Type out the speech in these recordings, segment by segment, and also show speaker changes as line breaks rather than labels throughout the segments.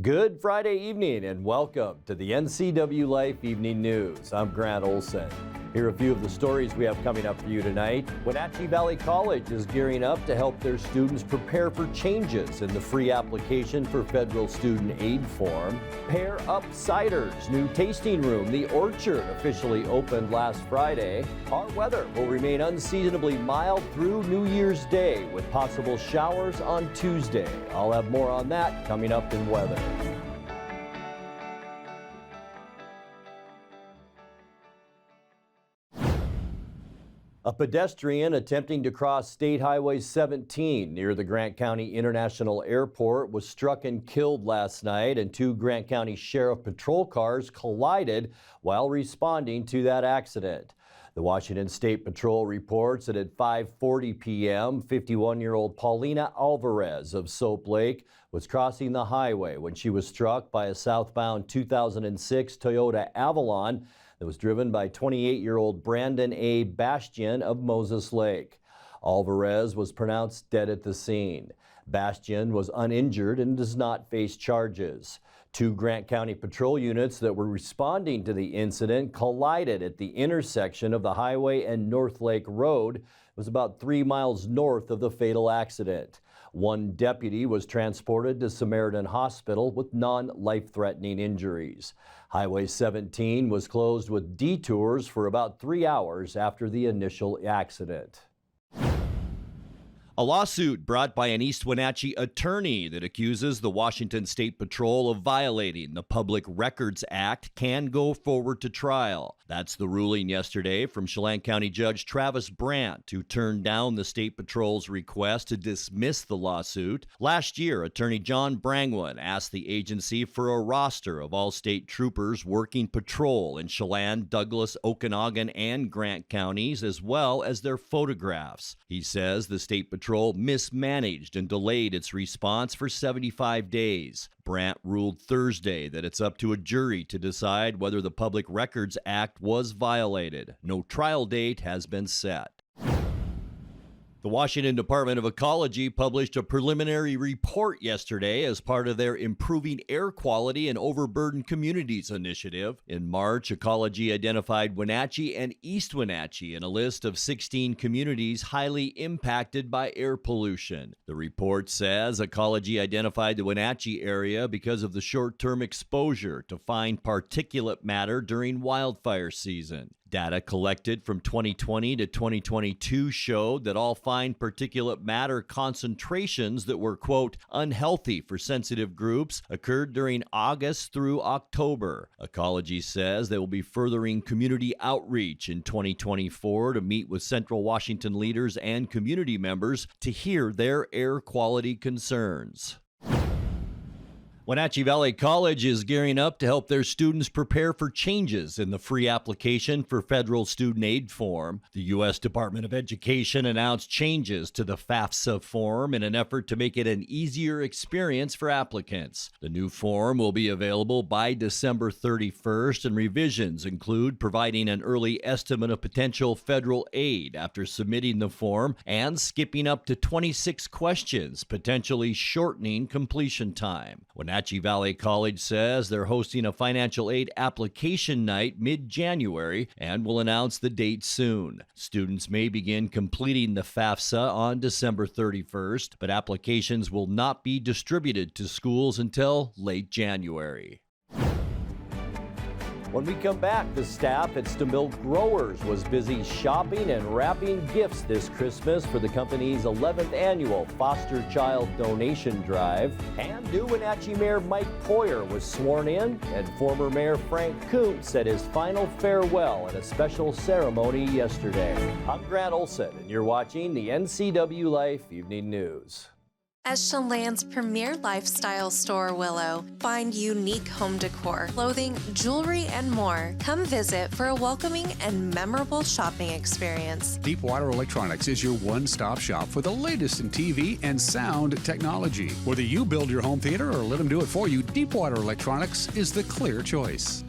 Good Friday evening and welcome to the NCWLIFE Evening News. I'm Grant Olson. Here are a few of the stories we have coming up for you tonight. Wenatchee Valley College is gearing up to help their students prepare for changes in the free application for federal student aid form. Pair Up Cider's new tasting room, The Orchard, officially opened last Friday. Our weather will remain unseasonably mild through New Year's Day with possible showers on Tuesday. I'll have more on that coming up in weather. A pedestrian attempting to cross State Highway 17 near the Grant County International Airport was struck and killed last night, and two Grant County Sheriff Patrol cars collided while responding to that accident. The Washington State Patrol reports that at 5:40 p.m., 51-year-old Paulina Alvarez of Soap Lake was crossing the highway when she was struck by a southbound 2006 Toyota Avalon that was driven by 28-year-old Brandon A. Bastian of Moses Lake. Alvarez was pronounced dead at the scene. Bastian was uninjured and does not face charges. Two Grant County patrol units that were responding to the incident collided at the intersection of the highway and North Lake Road. It was about 3 miles north of the fatal accident. One deputy was transported to Samaritan Hospital with non-life-threatening injuries. Highway 17 was closed with detours for about 3 hours after the initial accident. A lawsuit brought by an East Wenatchee attorney that accuses the Washington State Patrol of violating the Public Records Act can go forward to trial. That's the ruling yesterday from Chelan County Judge Travis Brandt, who turned down the State Patrol's request to dismiss the lawsuit. Last year, Attorney John Brangwyn asked the agency for a roster of all state troopers working patrol in Chelan, Douglas, Okanagan, and Grant counties, as well as their photographs. He says the State Patrol mismanaged and delayed its response for 75 days. Brandt ruled Thursday that it's up to a jury to decide whether the Public Records Act was violated. No trial date has been set. The Washington Department of Ecology published a preliminary report yesterday as part of their Improving Air Quality in Overburdened Communities initiative. In March, Ecology identified Wenatchee and East Wenatchee in a list of 16 communities highly impacted by air pollution. The report says Ecology identified the Wenatchee area because of the short-term exposure to fine particulate matter during wildfire season. Data collected from 2020 to 2022 showed that all fine particulate matter concentrations that were, quote, unhealthy for sensitive groups occurred during August through October. Ecology says they will be furthering community outreach in 2024 to meet with Central Washington leaders and community members to hear their air quality concerns. Wenatchee Valley College is gearing up to help their students prepare for changes in the free application for federal student aid form. The U.S. Department of Education announced changes to the FAFSA form in an effort to make it an easier experience for applicants. The new form will be available by December 31st, and revisions include providing an early estimate of potential federal aid after submitting the form and skipping up to 26 questions, potentially shortening completion time. Wenatchee Valley College says they're hosting a financial aid application night mid-January and will announce the date soon. Students may begin completing the FAFSA on December 31st, but applications will not be distributed to schools until late January. When we come back, the staff at Stamilk Growers was busy shopping and wrapping gifts this Christmas for the company's 11th annual Foster Child Donation Drive. And new Wenatchee Mayor Mike Poirier was sworn in, and former Mayor Frank Kuntz said his final farewell at a special ceremony yesterday. I'm Grant Olson, and you're watching the NCWLIFE Evening News.
As Chelan's premier lifestyle store, Willow, find unique home decor, clothing, jewelry, and more. Come visit for a welcoming and memorable shopping experience.
Deepwater Electronics is your one-stop shop for the latest in TV and sound technology. Whether you build your home theater or let them do it for you, Deepwater Electronics is the clear choice.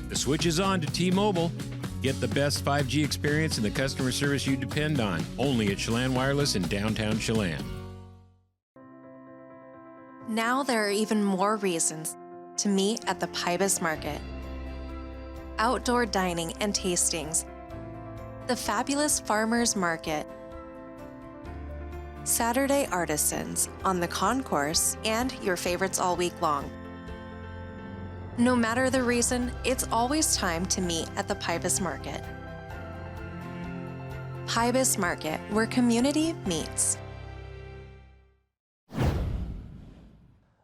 The switch is on to T-Mobile. Get the best 5G experience and the customer service you depend on. Only at Chelan Wireless in downtown Chelan.
Now there are even more reasons to meet at the Pybus Market. Outdoor dining and tastings, the fabulous Farmers Market, Saturday artisans on the concourse, and your favorites all week long. No matter the reason, it's always time to meet at the Pybus Market. Pybus Market, where community meets.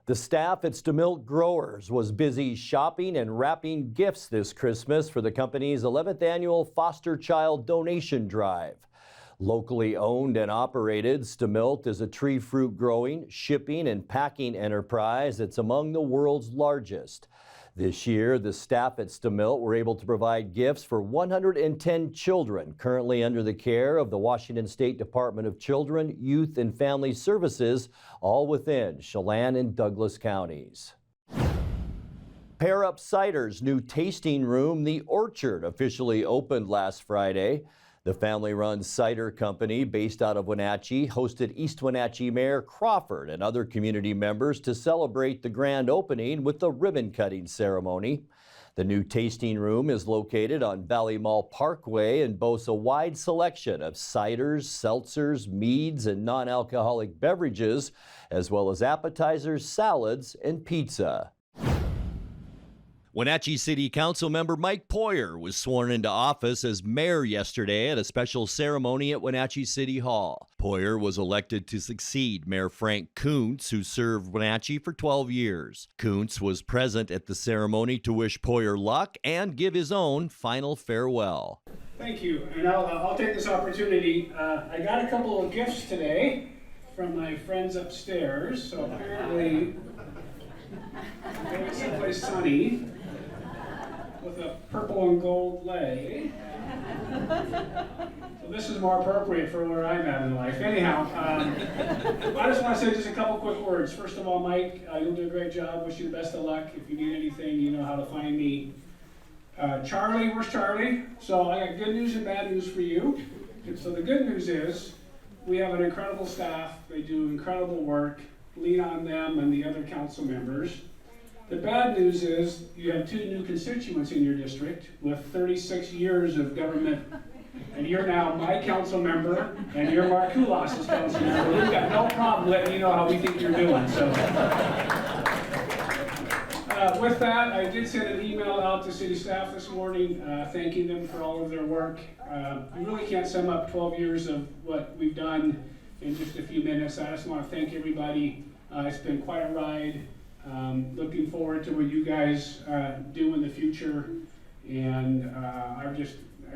The staff at Stamilt Growers was busy shopping and wrapping gifts this Christmas for the company's 11th annual Foster Child Donation Drive. Locally owned and operated, Stamilt is a tree fruit growing, shipping, and packing enterprise that's among the world's largest. This year, the staff at Stamilt were able to provide gifts for 110 children currently under the care of the Washington State Department of Children, Youth, and Family Services, all within Chelan and Douglas counties. Pair Up Cider's new tasting room, The Orchard, officially opened last Friday. The family-run cider company based out of Wenatchee hosted East Wenatchee Mayor Crawford and other community members to celebrate the grand opening with the ribbon-cutting ceremony. The new tasting room is located on Valley Mall Parkway and boasts a wide selection of ciders, seltzers, meads, and non-alcoholic beverages, as well as appetizers, salads, and pizza. Wenatchee City Council member Mike Poirier was sworn into office as mayor yesterday at a special ceremony at Wenatchee City Hall. Poirier was elected to succeed Mayor Frank Kuntz, who served Wenatchee for 12 years. Kuntz was present at the ceremony to wish Poirier luck and give his own final farewell.
Thank you, and I'll take this opportunity. I got a couple of gifts today from my friends upstairs, so apparently I'm going someplace sunny with a purple and gold leg. So this is more appropriate for where I'm at in life. Anyhow, I just want to say just a couple quick words. First of all, Mike, you'll do a great job. Wish you the best of luck. If you need anything, you know how to find me. Charlie, where's Charlie? So I got good news and bad news for you. And so the good news is we have an incredible staff. They do incredible work. Lean on them and the other council members. The bad news is you have two new constituents in your district with 36 years of government, and you're now my council member, and you're Mark Kulas's council member. We've got no problem letting you know how we think you're doing. So, with that, I did send an email out to city staff this morning, thanking them for all of their work. You really can't sum up 12 years of what we've done in just a few minutes. I just want to thank everybody. It's been quite a ride. Looking forward to what you guys do in the future. And I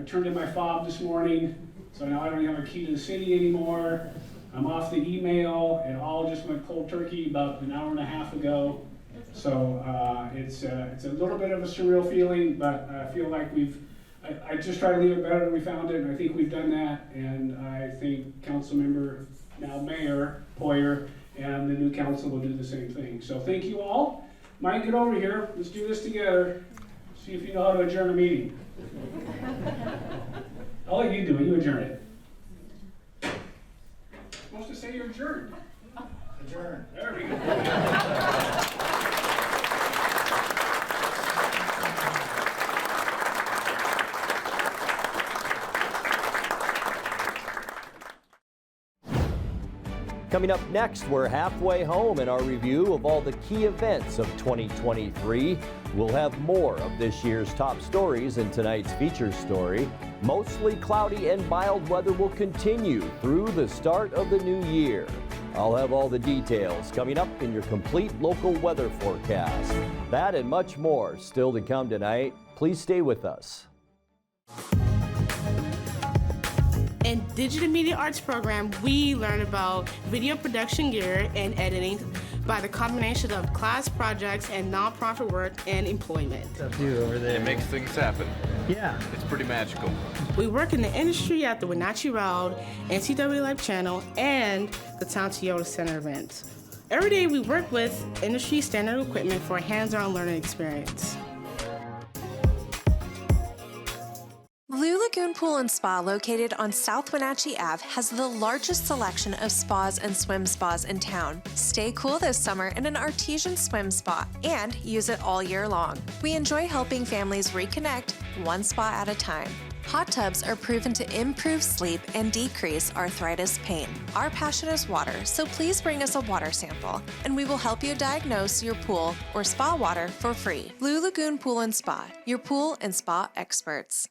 turned in my fob this morning, so now I don't have a key to the city anymore. I'm off the email. It all just went cold turkey about an hour and a half ago. So it's a little bit of a surreal feeling, but I feel like I just try to leave it better than we found it, and I think we've done that. And I think Councilmember, now Mayor Poirier, and the new council will do the same thing. So thank you all. Mike, get over here. Let's do this together. See if you know how to adjourn a meeting. I'll let you do it. You adjourn it. You're supposed to say you're adjourned. Adjourn. There we go.
Coming up next, we're halfway home in our review of all the key events of 2023. We'll have more of this year's top stories in tonight's feature story. Mostly cloudy and mild weather will continue through the start of the new year. I'll have all the details coming up in your complete local weather forecast. That and much more still to come tonight. Please stay with us.
In Digital Media Arts program, we learn about video production gear and editing by the combination of class projects and nonprofit work and employment.
What's up, dude, over there?
It makes things happen.
Yeah.
It's pretty magical.
We work in the industry at the Wenatchee Round, NCWLIFE channel, and the Town Toyota Center events. Every day we work with industry standard equipment for a hands-on learning experience.
Blue Lagoon Pool and Spa, located on South Wenatchee Ave, has the largest selection of spas and swim spas in town. Stay cool this summer in an artesian swim spa and use it all year long. We enjoy helping families reconnect one spa at a time. Hot tubs are proven to improve sleep and decrease arthritis pain. Our passion is water, so please bring us a water sample, and we will help you diagnose your pool or spa water for free. Blue Lagoon Pool and Spa, your pool and spa experts.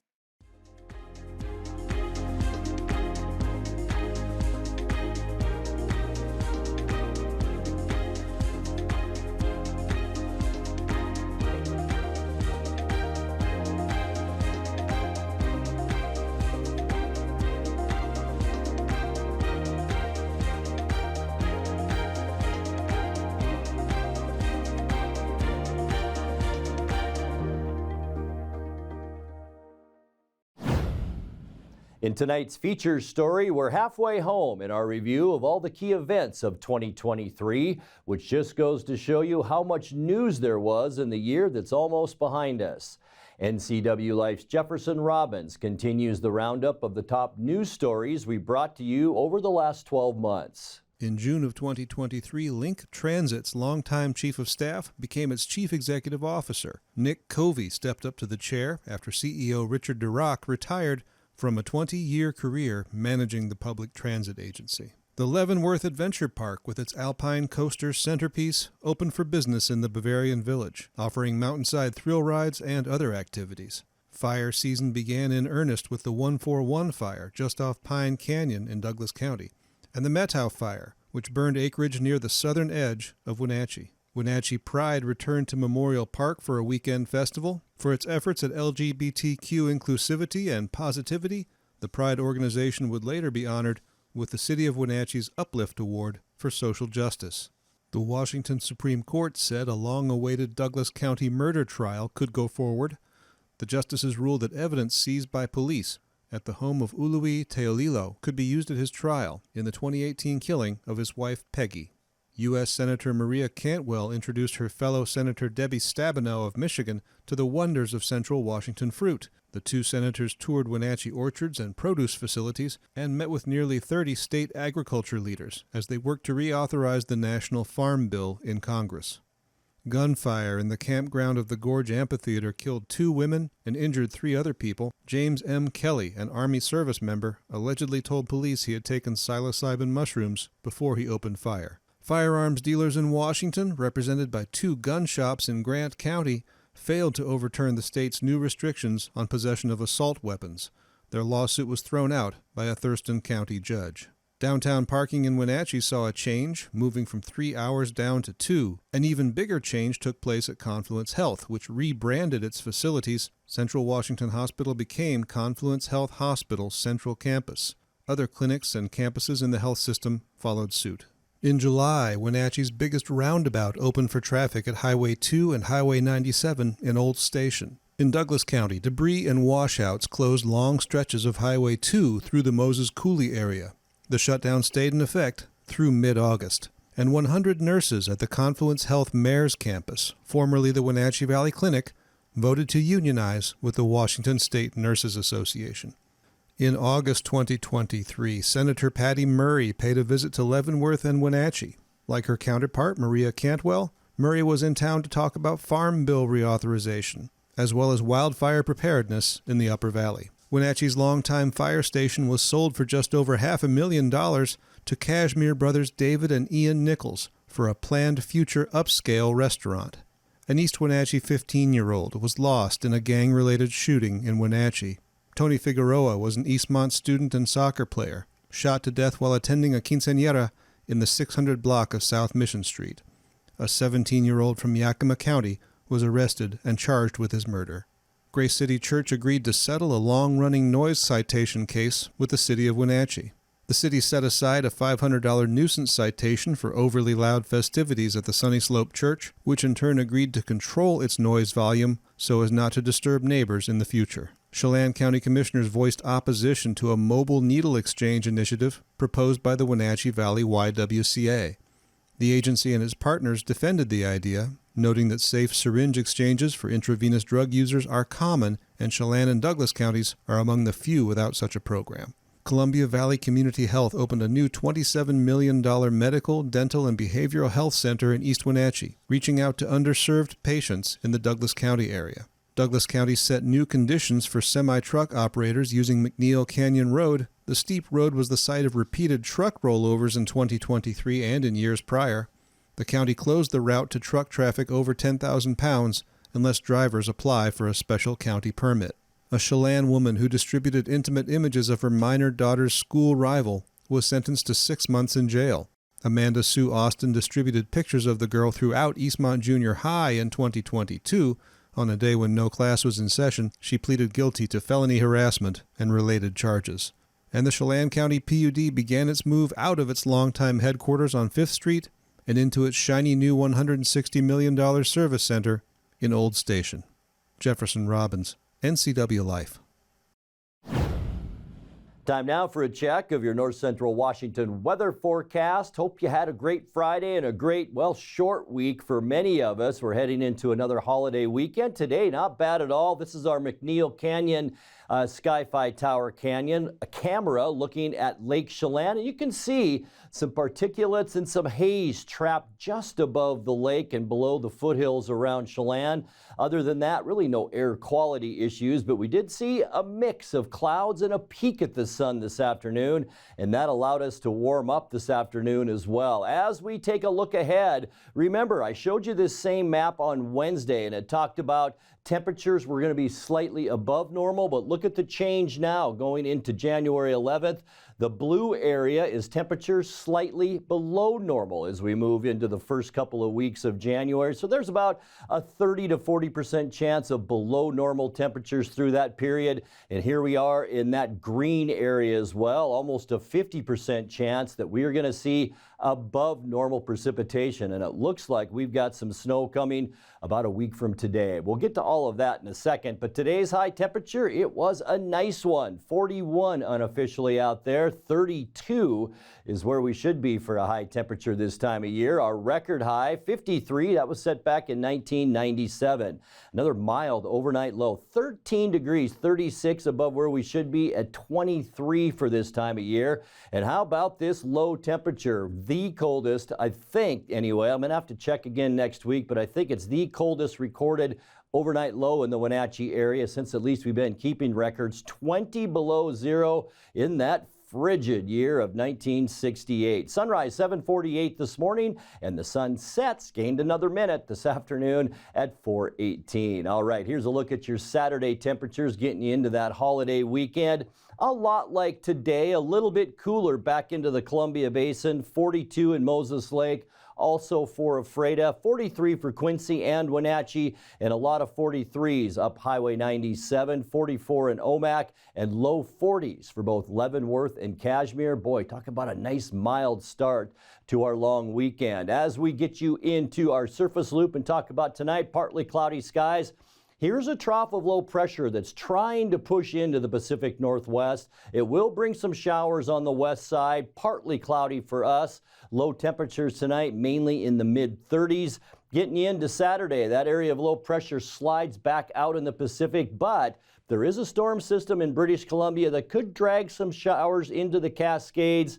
In tonight's features story, we're halfway home in our review of all the key events of 2023, which just goes to show you how much news there was in the year that's almost behind us. NCWLIFE's Jefferson Robbins continues the roundup of the top news stories we brought to you over the last 12 months.
In June of 2023, Link Transit's longtime chief of staff became its chief executive officer. Nick Covey stepped up to the chair after CEO Richard Durock retired from a 20-year career managing the public transit agency. The Leavenworth Adventure Park, with its Alpine Coaster centerpiece, opened for business in the Bavarian Village, offering mountainside thrill rides and other activities. Fire season began in earnest with the 141 fire just off Pine Canyon in Douglas County, and the Methow Fire, which burned acreage near the southern edge of Wenatchee. Wenatchee Pride returned to Memorial Park for a weekend festival. For its efforts at LGBTQ inclusivity and positivity, the Pride organization would later be honored with the City of Wenatchee's Uplift Award for Social Justice. The Washington Supreme Court said a long-awaited Douglas County murder trial could go forward. The justices ruled that evidence seized by police at the home of Ului Teolilo could be used at his trial in the 2018 killing of his wife Peggy. U.S. Senator Maria Cantwell introduced her fellow Senator Debbie Stabenow of Michigan to the wonders of Central Washington fruit. The two senators toured Wenatchee orchards and produce facilities and met with nearly 30 state agriculture leaders as they worked to reauthorize the National Farm Bill in Congress. Gunfire in the campground of the Gorge Amphitheater killed 2 women and injured 3 other people. James M. Kelly, an Army service member, allegedly told police he had taken psilocybin mushrooms before he opened fire. Firearms dealers in Washington, represented by 2 gun shops in Grant County, failed to overturn the state's new restrictions on possession of assault weapons. Their lawsuit was thrown out by a Thurston County judge. Downtown parking in Wenatchee saw a change, moving from 3 hours down to 2. An even bigger change took place at Confluence Health, which rebranded its facilities. Central Washington Hospital became Confluence Health Hospital Central Campus. Other clinics and campuses in the health system followed suit. In July, Wenatchee's biggest roundabout opened for traffic at Highway 2 and Highway 97 in Old Station. In Douglas County, debris and washouts closed long stretches of Highway 2 through the Moses Coulee area. The shutdown stayed in effect through mid-August. And 100 nurses at the Confluence Health Mayor's campus, formerly the Wenatchee Valley Clinic, voted to unionize with the Washington State Nurses Association. In August 2023, Senator Patty Murray paid a visit to Leavenworth and Wenatchee. Like her counterpart, Maria Cantwell, Murray was in town to talk about Farm Bill reauthorization, as well as wildfire preparedness in the Upper Valley. Wenatchee's longtime fire station was sold for just over $500,000 to Cashmere brothers David and Ian Nichols for a planned future upscale restaurant. An East Wenatchee 15-year-old was lost in a gang-related shooting in Wenatchee. Tony Figueroa was an Eastmont student and soccer player, shot to death while attending a quinceañera in the 600 block of South Mission Street. A 17-year-old from Yakima County was arrested and charged with his murder. Grace City Church agreed to settle a long-running noise citation case with the city of Wenatchee. The city set aside a $500 nuisance citation for overly loud festivities at the Sunny Slope Church, which in turn agreed to control its noise volume so as not to disturb neighbors in the future. Chelan County Commissioners voiced opposition to a mobile needle exchange initiative proposed by the Wenatchee Valley YWCA. The agency and its partners defended the idea, noting that safe syringe exchanges for intravenous drug users are common, and Chelan and Douglas counties are among the few without such a program. Columbia Valley Community Health opened a new $27 million medical, dental, and behavioral health center in East Wenatchee, reaching out to underserved patients in the Douglas County area. Douglas County set new conditions for semi-truck operators using McNeil Canyon Road. The steep road was the site of repeated truck rollovers in 2023 and in years prior. The county closed the route to truck traffic over 10,000 pounds unless drivers apply for a special county permit. A Chelan woman who distributed intimate images of her minor daughter's school rival was sentenced to 6 months in jail. Amanda Sue Austin distributed pictures of the girl throughout Eastmont Junior High in 2022. On a day when no class was in session, she pleaded guilty to felony harassment and related charges. And the Chelan County PUD began its move out of its longtime headquarters on 5th Street and into its shiny new $160 million service center in Old Station. Jefferson Robbins, NCWLIFE.
Time now for a check of your North Central Washington weather forecast. Hope you had a great Friday and a great, short week for many of us. We're heading into another holiday weekend. Today, not bad at all. This is our McNeil Canyon, Sky-Fi Tower Canyon, a camera looking at Lake Chelan. And you can see some particulates and some haze trapped just above the lake and below the foothills around Chelan. Other than that, really no air quality issues, but we did see a mix of clouds and a peek at the sun this afternoon, and that allowed us to warm up this afternoon as well. As we take a look ahead, remember I showed you this same map on Wednesday, and it talked about temperatures were going to be slightly above normal, but look at the change now going into January 11th. The blue area is temperatures slightly below normal as we move into the first couple of weeks of January. So there's about a 30 to 40% chance of below normal temperatures through that period. And here we are in that green area as well, almost a 50% chance that we are going to see above normal precipitation. And it looks like we've got some snow coming about a week from today. We'll get to all of that in a second, but today's high temperature, it was a nice one. 41 unofficially out there. 32 is where we should be for a high temperature this time of year. Our record high, 53, that was set back in 1997. Another mild overnight low, 13 degrees, 36 above where we should be at 23 for this time of year. And how about this low temperature? The coldest, I think, anyway. I'm going to have to check again next week, but I think it's the coldest recorded overnight low in the Wenatchee area since at least we've been keeping records. 20 below zero in that frigid year of 1968. Sunrise 7:48 this morning, and the sun sets, gained another minute this afternoon at 4:18. All right, here's a look at your Saturday temperatures, getting you into that holiday weekend. A lot like today, a little bit cooler back into the Columbia Basin, 42 in Moses Lake. Also for Ephrata, 43 for Quincy and Wenatchee, and a lot of 43s up Highway 97, 44 in Omak, and low 40s for both Leavenworth and Cashmere. Boy, talk about a nice mild start to our long weekend. As we get you into our surface loop and talk about tonight, partly cloudy skies. Here's a trough of low pressure that's trying to push into the Pacific Northwest. It will bring some showers on the west side, partly cloudy for us. Low temperatures tonight, mainly in the mid-30s. Getting you into Saturday, that area of low pressure slides back out in the Pacific, but there is a storm system in British Columbia that could drag some showers into the Cascades.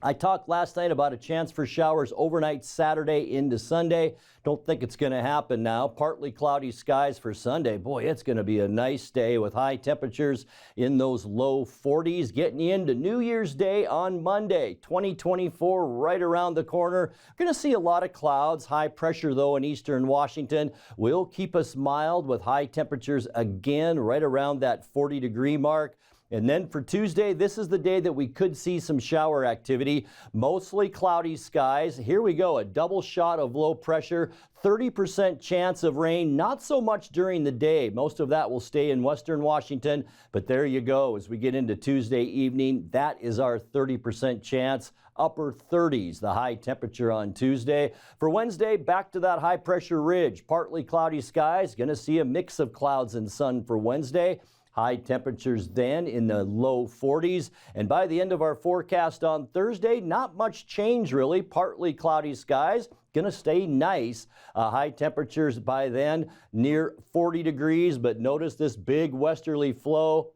I talked last night about a chance for showers overnight Saturday into Sunday. Don't think it's going to happen now. Partly cloudy skies for Sunday. Boy, it's going to be a nice day with high temperatures in those low 40s. Getting you into New Year's Day on Monday, 2024, right around the corner. We're going to see a lot of clouds. High pressure, though, in eastern Washington will keep us mild with high temperatures again right around that 40-degree mark. And then for Tuesday, this is the day that we could see some shower activity, mostly cloudy skies. Here we go, a double shot of low pressure, 30% chance of rain, not so much during the day. Most of that will stay in western Washington, but there you go. As we get into Tuesday evening, that is our 30% chance. Upper 30s, the high temperature on Tuesday. For Wednesday, back to that high pressure ridge. Partly cloudy skies, going to see a mix of clouds and sun for Wednesday. High temperatures then in the low 40s. And by the end of our forecast on Thursday, not much change really. Partly cloudy skies. Going to stay nice. High temperatures by then near 40 degrees. But notice this big westerly flow.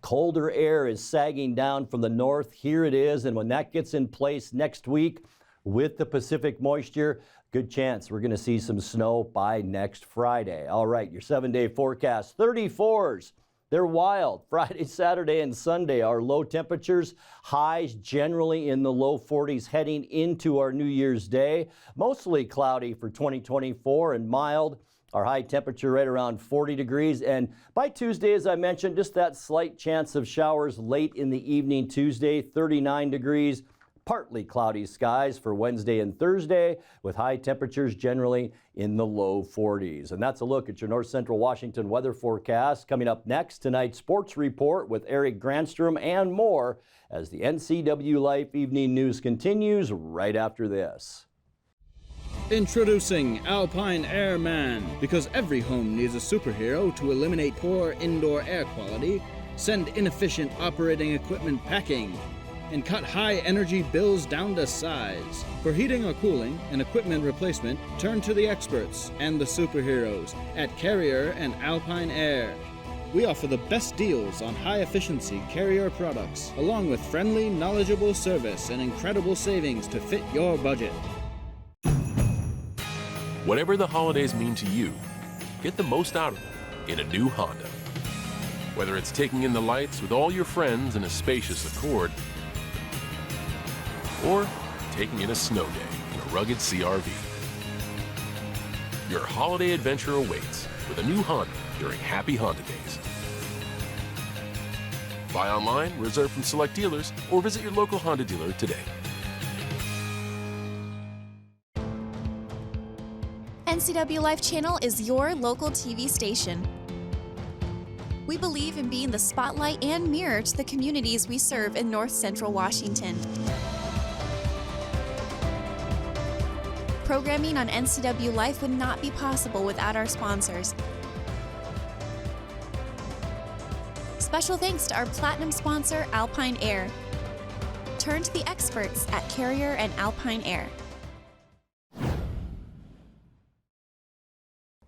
Colder air is sagging down from the north. Here it is. And when that gets in place next week with the Pacific moisture, good chance we're going to see some snow by next Friday. All right, your 7-day forecast. 34s. They're wild. Friday, Saturday, and Sunday are low temperatures. Highs generally in the low 40s heading into our New Year's Day. Mostly cloudy for 2024 and mild. Our high temperature right around 40 degrees. And by Tuesday, as I mentioned, just that slight chance of showers late in the evening Tuesday, 39 degrees. Partly cloudy skies for Wednesday and Thursday with high temperatures generally in the low 40s. And that's a look at your North Central Washington weather forecast. Coming up next, tonight's sports report with Eric Granstrom and more as the NCWLIFE Evening News continues right after this.
Introducing Alpine Airman. Because every home needs a superhero to eliminate poor indoor air quality, send inefficient operating equipment packing, and cut high energy bills down to size. For heating or cooling and equipment replacement, turn to the experts and the superheroes at Carrier and Alpine Air. We offer the best deals on high efficiency Carrier products, along with friendly, knowledgeable service and incredible savings to fit your budget.
Whatever the holidays mean to you, get the most out of them in a new Honda. Whether it's taking in the lights with all your friends in a spacious Accord, or taking in a snow day in a rugged CRV. Your holiday adventure awaits with a new Honda during Happy Honda Days. Buy online, reserve from select dealers, or visit your local Honda dealer today.
NCWLIFE Channel is your local TV station. We believe in being the spotlight and mirror to the communities we serve in North Central Washington. Programming on NCWLIFE would not be possible without our sponsors. Special thanks to our platinum sponsor, Alpine Air. Turn to the experts at Carrier and Alpine Air.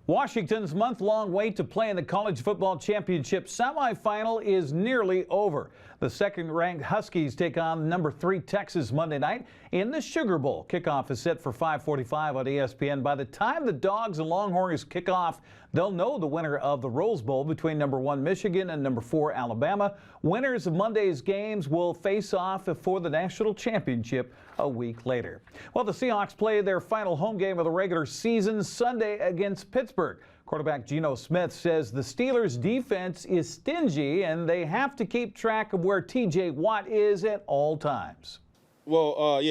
Washington's month-long wait to play in the College Football Championship semifinal is nearly over. The second-ranked Huskies take on number 3 Texas Monday night in the Sugar Bowl. Kickoff is set for 5:45 on ESPN. By the time the Dogs and Longhorns kick off, they'll know the winner of the Rose Bowl between number 1 Michigan and number 4 Alabama. Winners of Monday's games will face off for the national championship a week later. Well, the Seahawks play their final home game of the regular season Sunday against Pittsburgh. Quarterback Geno Smith says the Steelers' defense is stingy and they have to keep track of where T.J. Watt is at all times.
Well,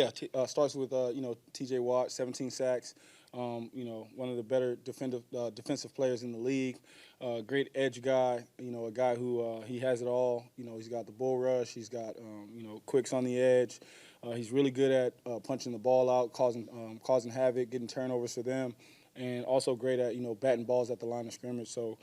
starts with, T.J. Watt, 17 sacks. One of the better defensive players in the league. Great edge guy, a guy who he has it all. He's got the bull rush. He's got, quicks on the edge. He's really good at punching the ball out, causing havoc, getting turnovers for them, and also great at, batting balls at the line of scrimmage. So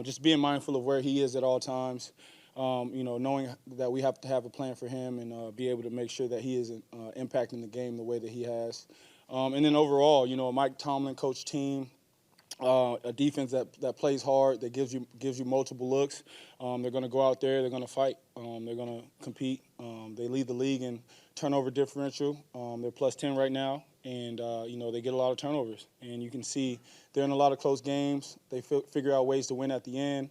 just being mindful of where he is at all times, knowing that we have to have a plan for him and be able to make sure that he is impacting the game the way that he has. And then overall, a Mike Tomlin coach team, a defense that plays hard, that gives you multiple looks. They're going to go out there, they're going to fight, they're going to compete. They lead the league in turnover differential. They're plus 10 right now, and they get a lot of turnovers. And you can see they're in a lot of close games. They figure out ways to win at the end.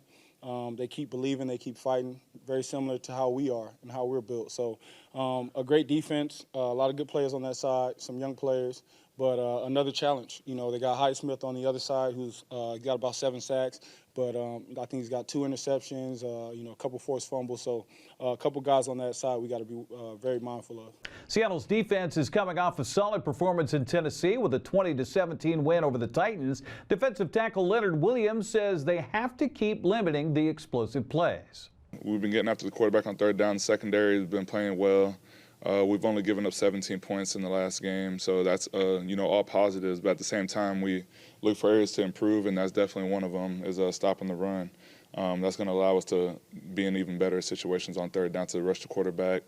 They keep believing, they keep fighting, very similar to how we are and how we're built. So a great defense, a lot of good players on that side, some young players, but another challenge. They got Highsmith on the other side who's got about 7 sacks, but I think he's got 2 interceptions, a couple forced fumbles. So a couple guys on that side we got to be very mindful of.
Seattle's defense is coming off a solid performance in Tennessee with a 20-17 win over the Titans. Defensive tackle Leonard Williams says they have to keep limiting the explosive plays.
We've been getting after the quarterback on third down. The secondary has been playing well. We've only given up 17 points in the last game, so that's all positives. But at the same time, we look for areas to improve, and that's definitely one of them is stopping the run. That's going to allow us to be in even better situations on third down to rush the quarterback.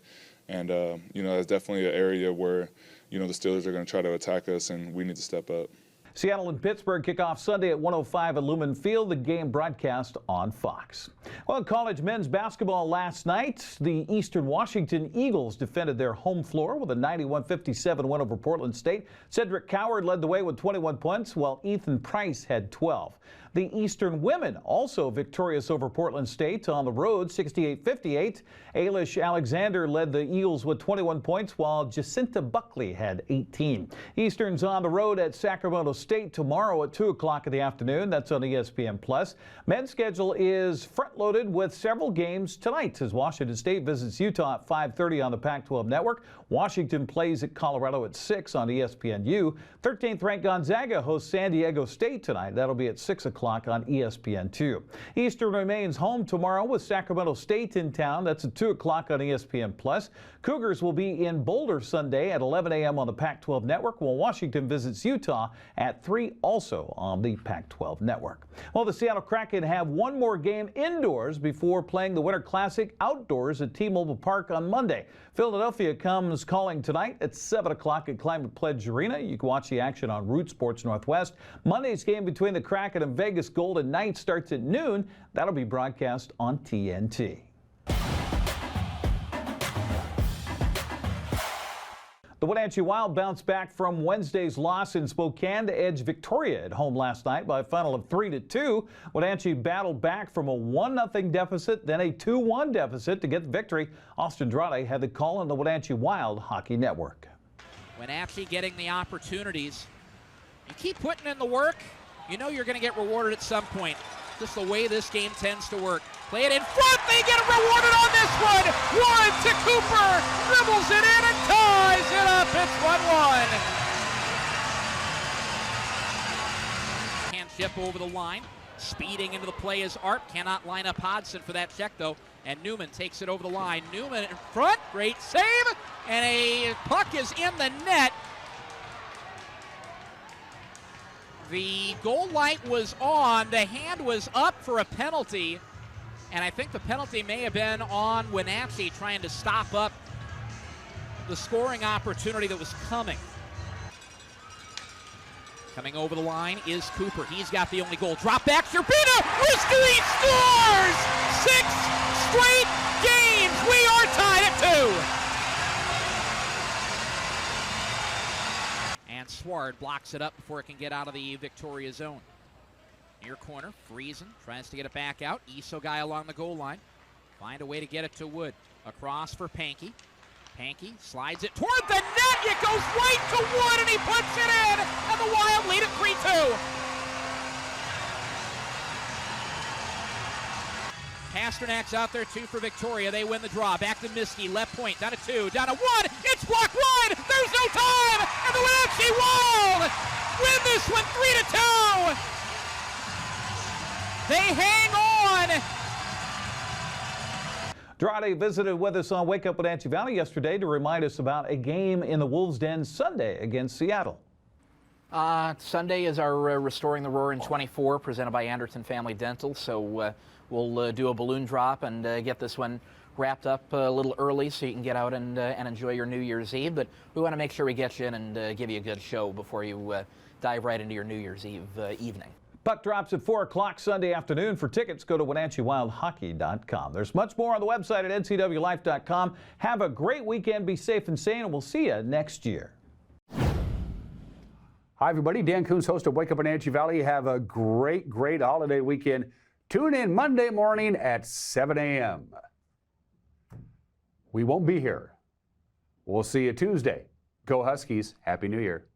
And, that's definitely an area where, the Steelers are going to try to attack us, and we need to step up.
Seattle and Pittsburgh kick off Sunday at 1:05 at Lumen Field. The game broadcast on Fox. Well, college men's basketball last night. The Eastern Washington Eagles defended their home floor with a 91-57 win over Portland State. Cedric Coward led the way with 21 points, while Ethan Price had 12. The Eastern women also victorious over Portland State on the road, 68-58. Ailish Alexander led the Eagles with 21 points, while Jacinta Buckley had 18. Eastern's on the road at Sacramento State tomorrow at 2 o'clock in the afternoon. That's on ESPN+. Men's schedule is front-loaded with several games tonight as Washington State visits Utah at 5:30 on the Pac-12 network. Washington plays at Colorado at 6 on ESPNU. 13th ranked Gonzaga hosts San Diego State tonight. That'll be at 6 o'clock on ESPN2. Eastern remains home tomorrow with Sacramento State in town. That's at 2 o'clock on ESPN+. Cougars will be in Boulder Sunday at 11 a.m. on the Pac-12 network, while Washington visits Utah at 3 also on the Pac-12 network. Well, the Seattle Kraken have one more game indoors before playing the Winter Classic outdoors at T-Mobile Park on Monday. Philadelphia comes calling tonight at 7 o'clock at Climate Pledge Arena. You can watch the action on Root Sports Northwest. Monday's game between the Kraken and Vegas Golden Knights starts at noon. That'll be broadcast on TNT. The Wenatchee Wild bounced back from Wednesday's loss in Spokane to edge Victoria at home last night by a final of 3-2. Wenatchee battled back from a 1-0 deficit, then a 2-1 deficit to get the victory. Austin Drade had the call on the Wenatchee Wild Hockey Network.
Wenatchee getting the opportunities. You keep putting in the work, you know you're going to get rewarded at some point. Just the way this game tends to work. Play it in front, they get rewarded on this one! Warren to Cooper, dribbles it in and ties it up, it's 1-1. Hand chip over the line, speeding into the play is Arp, cannot line up Hodson for that check though, and Newman takes it over the line. Newman in front, great save, and a puck is in the net. The goal light was on, the hand was up for a penalty, and I think the penalty may have been on Wenatchee trying to stop up the scoring opportunity that was coming. Coming over the line is Cooper. He's got the only goal. Drop back, Sherbina! Risky scores! 6 straight games! We are tied at 2! And Sward blocks it up before it can get out of the Victoria zone. Near corner, Friesen tries to get it back out. Iso guy along the goal line. Find a way to get it to Wood. Across for Pankey. Pankey slides it toward the net. It goes right to Wood, and he puts it in. And the Wild lead at 3-2. Pasternak's out there too for Victoria. They win the draw. Back to Miskey. Left point. Down to 2. Down to 1. It's blocked wide. There's no time. And the Wenatchee Wild win this one 3-2. They hang on.
Drade visited with us on Wake Up Wenatchee Valley yesterday to remind us about a game in the Wolves' Den Sunday against Seattle.
Sunday is our Restoring the Roar in 24 presented by Anderson Family Dental. So we'll do a balloon drop and get this one wrapped up a little early so you can get out and enjoy your New Year's Eve. But we want to make sure we get you in and give you a good show before you dive right into your New Year's Eve evening.
Puck drops at 4 o'clock Sunday afternoon. For tickets, go to WenatcheeWildHockey.com. There's much more on the website at NCWLIFE.com. Have a great weekend. Be safe and sane, and we'll see you next year.
Hi, everybody. Dan Kuntz, host of Wake Up Wenatchee Valley. Have a great, great holiday weekend. Tune in Monday morning at 7 a.m. We won't be here. We'll see you Tuesday. Go Huskies. Happy New Year.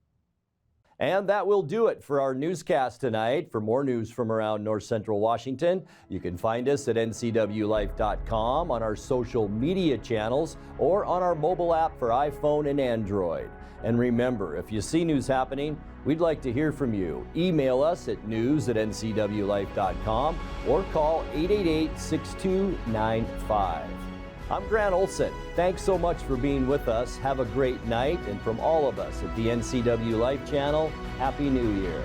And that will do it for our newscast tonight. For more news from around North Central Washington, you can find us at ncwlife.com, on our social media channels, or on our mobile app for iPhone and Android. And remember, if you see news happening, we'd like to hear from you. Email us at news@ncwlife.com or call 888-6295. I'm Grant Olson. Thanks so much for being with us. Have a great night. And from all of us at the NCW Life channel, Happy New Year.